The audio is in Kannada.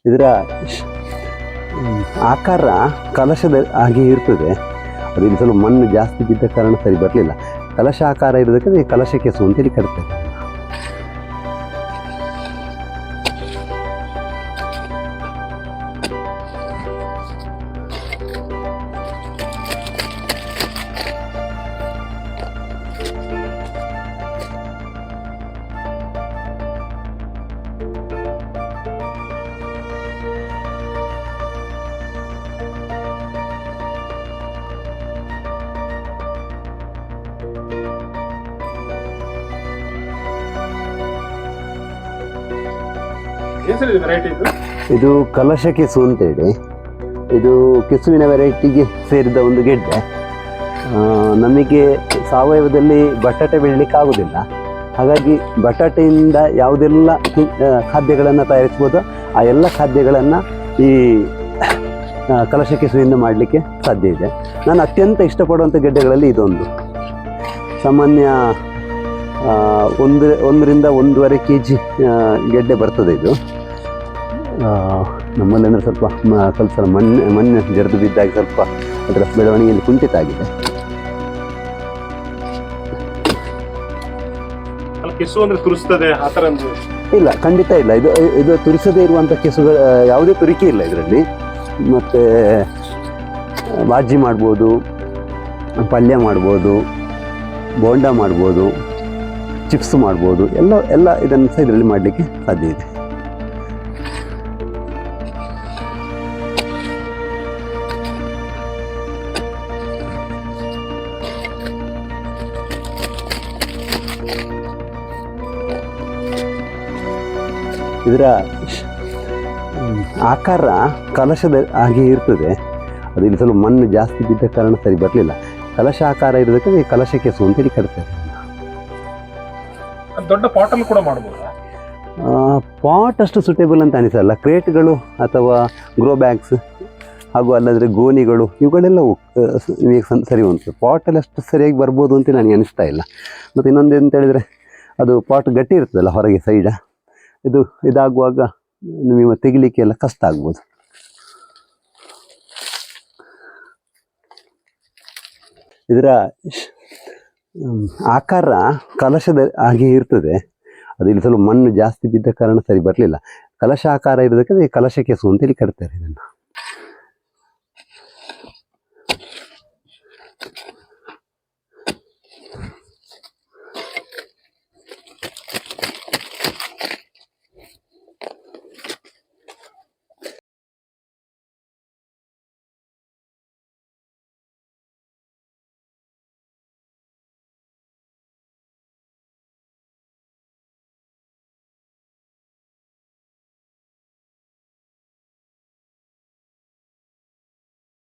ಇದರ ಆಕಾರ ಕಲಶದ ಹಾಗೆ ಇರ್ತದೆ. ಅದು ಇಲ್ಲಿ ಸ್ವಲ್ಪ ಮಣ್ಣು ಜಾಸ್ತಿ ಬಿದ್ದ ಕಾರಣ ಸರಿ ಬರಲಿಲ್ಲ. ಕಲಶ ಆಕಾರ ಇರೋದಕ್ಕೆ ಕಲಶ ಕೆಸು ಅಂತೇಳಿ ಕರಿತಾರೆ. ಇದು ಕಲಶ ಕೆಸು ಅಂತೇಳಿ, ಇದು ಕೆಸುವಿನ ವೆರೈಟಿಗೆ ಸೇರಿದ ಒಂದು ಗೆಡ್ಡೆ. ನಮಗೆ ಸಾವಯವದಲ್ಲಿ ಬಟಾಟೆ ಬೆಳೀಲಿಕ್ಕೆ ಆಗೋದಿಲ್ಲ. ಹಾಗಾಗಿ ಬಟಾಟೆಯಿಂದ ಯಾವುದೆಲ್ಲ ಖಾದ್ಯಗಳನ್ನು ತಯಾರಿಸ್ಬೋದು ಆ ಎಲ್ಲ ಖಾದ್ಯಗಳನ್ನು ಈ ಕಲಶ ಕೆಸುವಿಂದ ಮಾಡಲಿಕ್ಕೆ ಸಾಧ್ಯ ಇದೆ. ನಾನು ಅತ್ಯಂತ ಇಷ್ಟಪಡುವಂಥ ಗೆಡ್ಡೆಗಳಲ್ಲಿ ಇದೊಂದು. ಸಾಮಾನ್ಯ 1 ರಿಂದ 1.5 kg ಗೆಡ್ಡೆ ಬರ್ತದೆ ಇದು. ನಮ್ಮಲ್ಲಿ ಅಂದರೆ ಸ್ವಲ್ಪ ಸಲ ಮಣ್ಣು ಜರಿದು ಬಿದ್ದಾಗ ಸ್ವಲ್ಪ ಅದರ ಬೆಳವಣಿಗೆಯಲ್ಲಿ ಕುಂಠಿತ ಆಗಿದೆ. ಕೆಸು ಅಂದರೆ ತುರಿಸ್ತದೆ ಆ ಥರ ಇಲ್ಲ, ಖಂಡಿತ ಇಲ್ಲ. ಇದು ತುರಿಸದೇ ಇರುವಂಥ ಕೆಸುಗಳು ಯಾವುದೇ ತುರಿಕೆ ಇಲ್ಲ ಇದರಲ್ಲಿ. ಮತ್ತು ಬಾಜಿ ಮಾಡ್ಬೋದು, ಪಲ್ಯ ಮಾಡ್ಬೋದು, ಬೋಂಡ ಮಾಡ್ಬೋದು, ಚಿಪ್ಸ್ ಮಾಡ್ಬೋದು, ಎಲ್ಲ ಇದನ್ನು ಸಹ ಇದರಲ್ಲಿ ಮಾಡಲಿಕ್ಕೆ ಸಾಧ್ಯ ಇದೆ. ಇದರ ಆಕಾರ ಕಲಶದ ಹಾಗೆ ಇರ್ತದೆ. ಅದು ಇಲ್ಲಿ ಸ್ವಲ್ಪ ಮಣ್ಣು ಜಾಸ್ತಿ ಬಿದ್ದ ಕಾರಣ ಸರಿ ಬರಲಿಲ್ಲ. ಕಲಶ ಆಕಾರ ಇರೋದಕ್ಕೆ ಕಲಶ ಕೆಸು ಅಂತೇಳಿ ಕರಿತಾರೆ. ದೊಡ್ಡ ಪಾಟಲ್ಲಿ ಕೂಡ ಮಾಡ್ಬೋದು. ಪಾಟ್ ಅಷ್ಟು ಸೂಟೇಬಲ್ ಅಂತ ಅನಿಸಲ್ಲ. ಕ್ರೇಟ್ಗಳು ಅಥವಾ ಗ್ರೋ ಬ್ಯಾಗ್ಸ್ ಹಾಗೂ ಅಲ್ಲದ್ರೆ ಗೋಣಿಗಳು ಇವುಗಳೆಲ್ಲ ಸರಿ ಉಂಟು. ಪಾಟಲ್ಲಿ ಅಷ್ಟು ಸರಿಯಾಗಿ ಬರ್ಬೋದು ಅಂತ ನನಗೆ ಅನಿಸ್ತಾ ಇಲ್ಲ. ಮತ್ತು ಇನ್ನೊಂದು ಎಂತ ಹೇಳಿದರೆ, ಅದು ಪಾಟ್ ಗಟ್ಟಿ ಇರ್ತದಲ್ಲ ಹೊರಗೆ ಸೈಡ, ಇದಾಗುವಾಗ ನಿಮಗೆ ತೆಗಿಲಿಕ್ಕೆ ಎಲ್ಲ ಕಷ್ಟ ಆಗ್ಬೋದು. ಇದರ ಆಕಾರ ಕಲಶದ ಹಾಗೆ ಇರ್ತದೆ. ಅದು ಇಲ್ಲಿ ಸ್ವಲ್ಪ ಮಣ್ಣು ಜಾಸ್ತಿ ಬಿದ್ದ ಕಾರಣ ಸರಿ ಬರಲಿಲ್ಲ. ಕಲಶ ಆಕಾರ ಇರೋದಕ್ಕೆ ಕಲಶ ಕೆಸು ಅಂತೇಳಿ ಕರಿತಾರೆ ಇದನ್ನು.